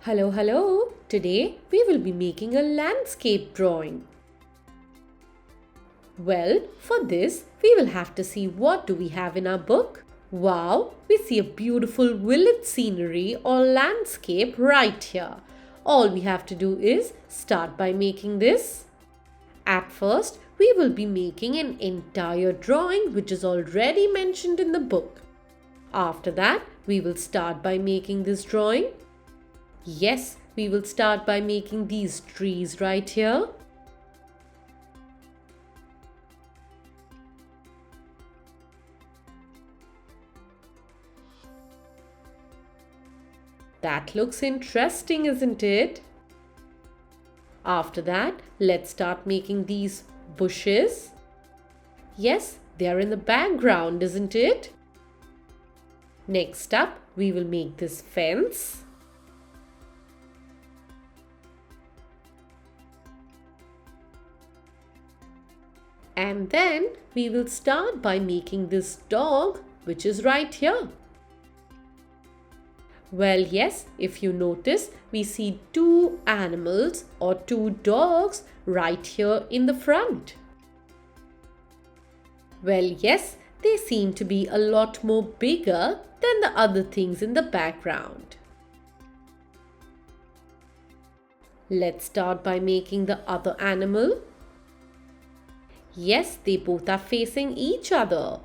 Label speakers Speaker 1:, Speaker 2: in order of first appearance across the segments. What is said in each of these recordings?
Speaker 1: Hello, hello! Today we will be making a landscape drawing. Well, for this we will have to see what do we have in our book. Wow, we see a beautiful village scenery or landscape right here. All we have to do is start by making this. At first, we will be making an entire drawing which is already mentioned in the book. After that, we will start by making this drawing. Yes, we will start by making these trees right here. That looks interesting, isn't it? After that, let's start making these bushes. Yes, they are in the background, isn't it? Next up, we will make this fence. And then we will start by making this dog, which is right here. Well, yes, if you notice, we see two animals or two dogs right here in the front. Well, yes, they seem to be a lot more bigger than the other things in the background. Let's start by making the other animal. Yes, they both are facing each other.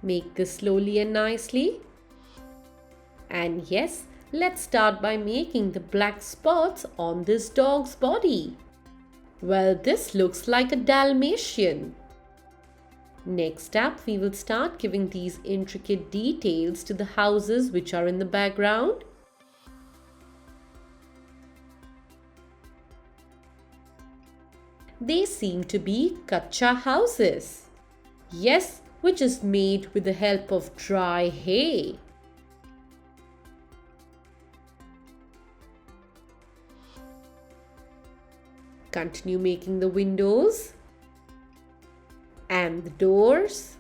Speaker 1: Make this slowly and nicely. And yes, let's start by making the black spots on this dog's body. Well, this looks like a Dalmatian. Next up, we will start giving these intricate details to the houses which are in the background. They seem to be kacha houses. Yes, which is made with the help of dry hay. Continue making the windows and the doors.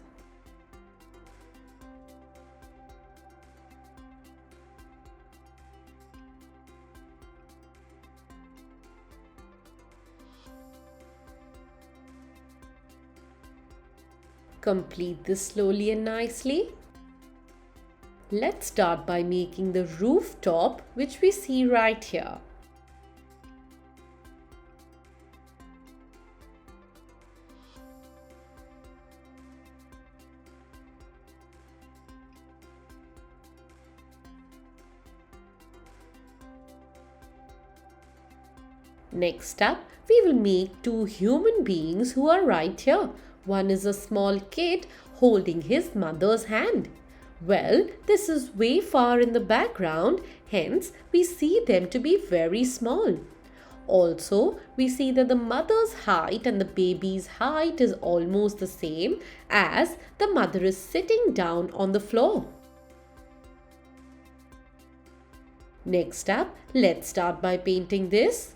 Speaker 1: Complete this slowly and nicely. Let's start by making the rooftop, which we see right here. Next up, we will make two human beings who are right here. One is a small kid holding his mother's hand. Well, this is way far in the background, hence we see them to be very small. Also, we see that the mother's height and the baby's height is almost the same as the mother is sitting down on the floor. Next up, let's start by painting this.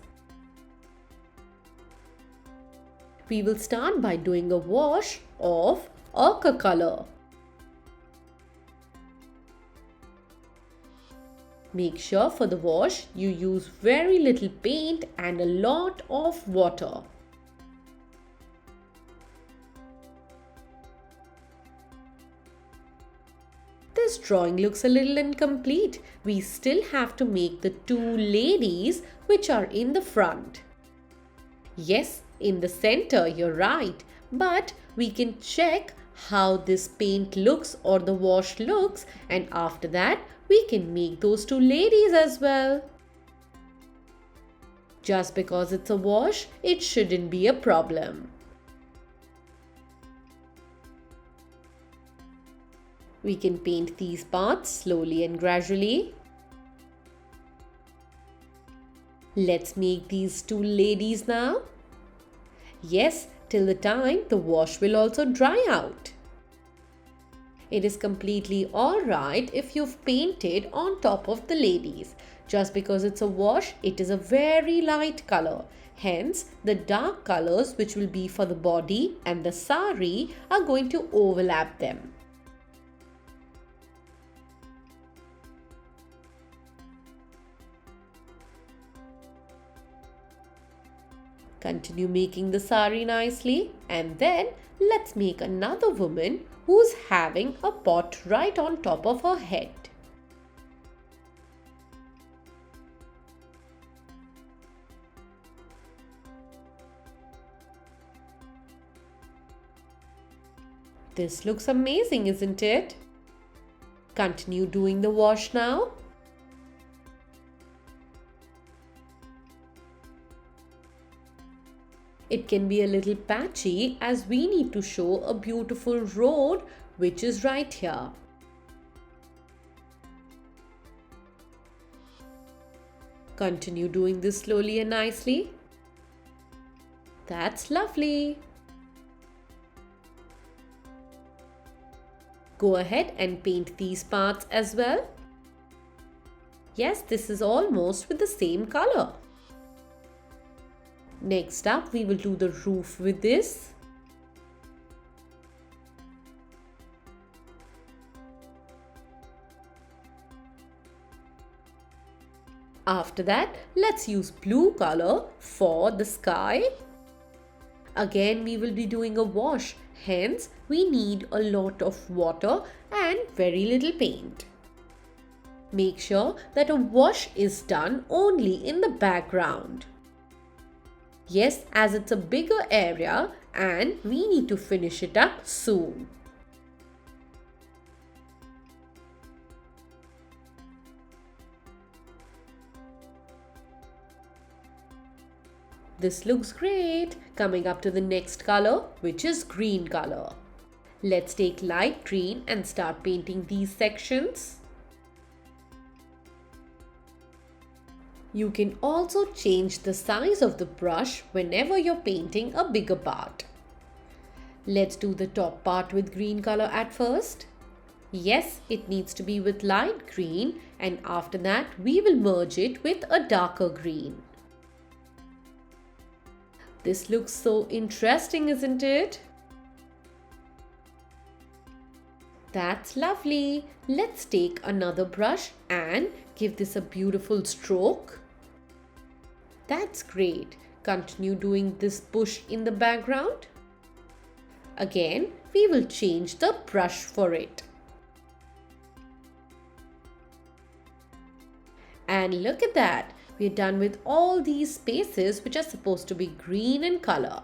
Speaker 1: We will start by doing a wash of ochre color. Make sure for the wash you use very little paint and a lot of water. This drawing looks a little incomplete. We still have to make the two ladies which are in the front. Yes, in the center, you're right. But we can check how this paint looks or the wash looks, and after that, we can make those two ladies as well. Just because it's a wash, it shouldn't be a problem. We can paint these parts slowly and gradually. Let's make these two ladies now. Yes, till the time the wash will also dry out. It is completely alright if you've painted on top of the ladies. Just because it's a wash, it is a very light color. Hence, the dark colors which will be for the body and the sari are going to overlap them. Continue making the sari nicely, and then let's make another woman who's having a pot right on top of her head. This looks amazing, isn't it? Continue doing the wash now. It can be a little patchy as we need to show a beautiful road which is right here. Continue doing this slowly and nicely. That's lovely. Go ahead and paint these parts as well. Yes, this is almost with the same color. Next up, we will do the roof with this. After that, let's use blue color for the sky. Again, we will be doing a wash. Hence, we need a lot of water and very little paint. Make sure that a wash is done only in the background. Yes, as it's a bigger area and we need to finish it up soon. This looks great. Coming up to the next color, which is green color. Let's take light green and start painting these sections. You can also change the size of the brush whenever you're painting a bigger part. Let's do the top part with green color at first. Yes, it needs to be with light green, and after that we will merge it with a darker green. This looks so interesting, isn't it? That's lovely. Let's take another brush and give this a beautiful stroke. That's great. Continue doing this bush in the background. Again, we will change the brush for it. And look at that. We're done with all these spaces which are supposed to be green in color.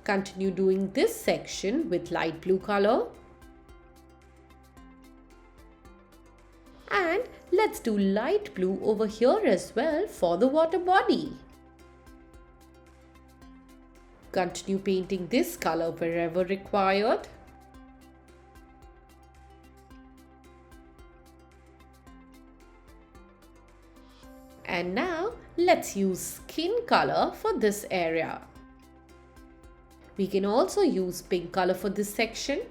Speaker 1: Continue doing this section with light blue color. And let's do light blue over here as well for the water body. Continue painting this color wherever required. And now let's use skin color for this area. We can also use pink color for this section.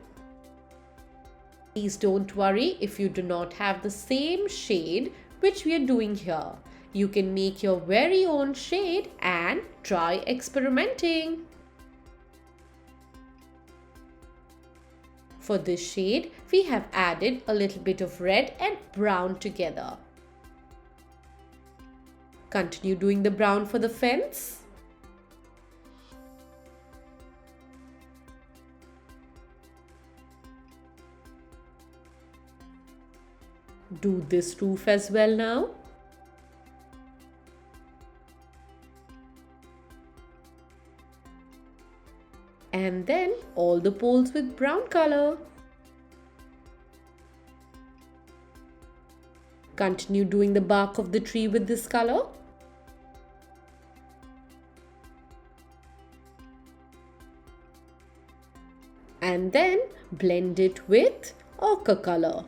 Speaker 1: Please don't worry if you do not have the same shade which we are doing here. You can make your very own shade and try experimenting. For this shade, we have added a little bit of red and brown together. Continue doing the brown for the fence. Do this roof as well now. And then all the poles with brown color. Continue doing the bark of the tree with this color. And then blend it with ochre color.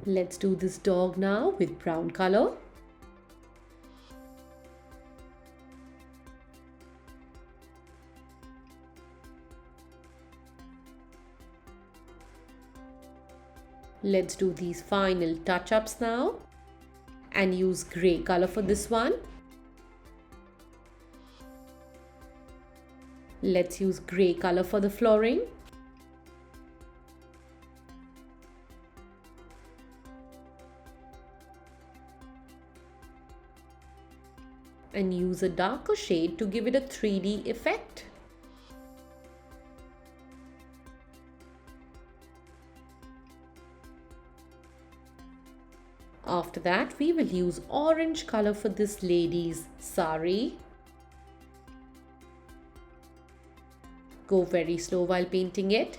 Speaker 1: Let's do this dog now with brown color. Let's do these final touch-ups now and use grey color for this one. Let's use grey color for the flooring. And use a darker shade to give it a 3D effect. After that, we will use orange color for this lady's sari. Go very slow while painting it.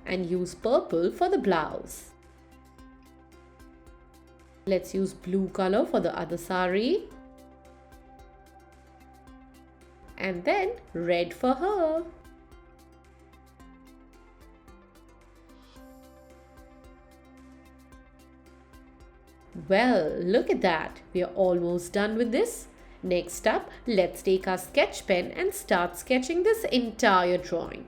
Speaker 1: And use purple for the blouse. Let's use blue color for the other sari. And then red for her. Well, look at that. We are almost done with this. Next up, let's take our sketch pen and start sketching this entire drawing.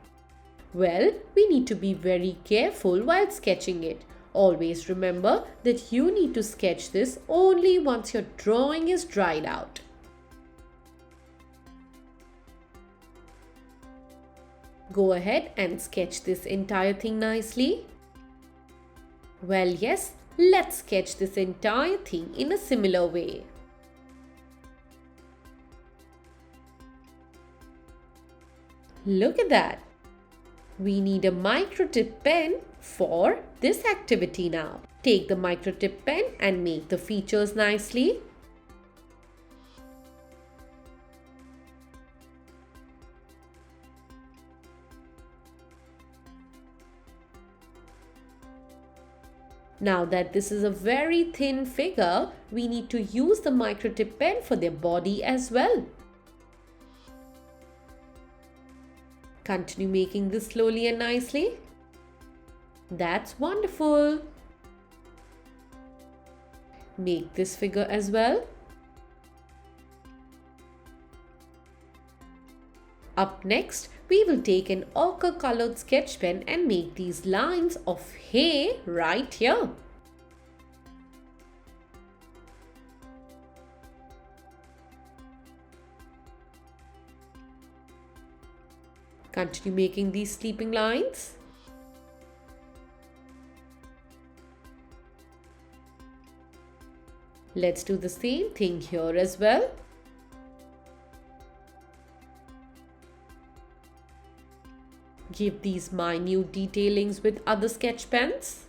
Speaker 1: Well, we need to be very careful while sketching it. Always remember that you need to sketch this only once your drawing is dried out. Go ahead and sketch this entire thing nicely. Well, yes, let's sketch this entire thing in a similar way. Look at that. We need a micro tip pen for this activity now. Take the micro tip pen and make the features nicely. Now that this is a very thin figure, we need to use the micro tip pen for their body as well. Continue making this slowly and nicely. That's wonderful. Make this figure as well. Up next, we will take an ochre colored sketch pen and make these lines of hay right here. Continue making these sleeping lines. Let's do the same thing here as well. Give these minute detailings with other sketch pens.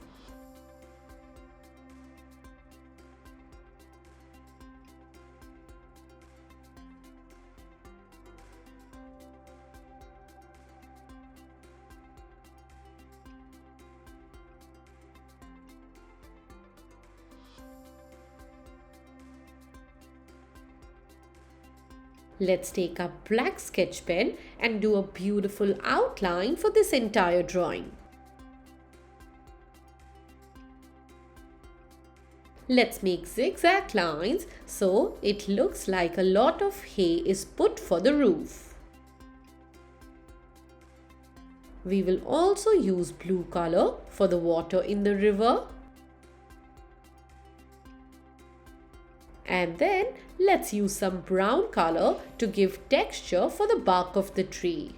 Speaker 1: Let's take a black sketch pen and do a beautiful outline for this entire drawing. Let's make zigzag lines so it looks like a lot of hay is put for the roof. We will also use blue color for the water in the river. And then let's use some brown color to give texture for the bark of the tree.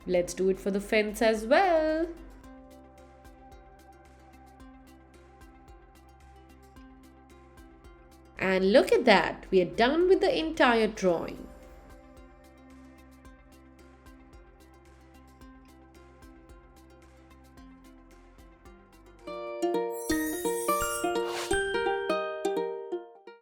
Speaker 1: Let's do it for the fence as well. And look at that, we are done with the entire drawing.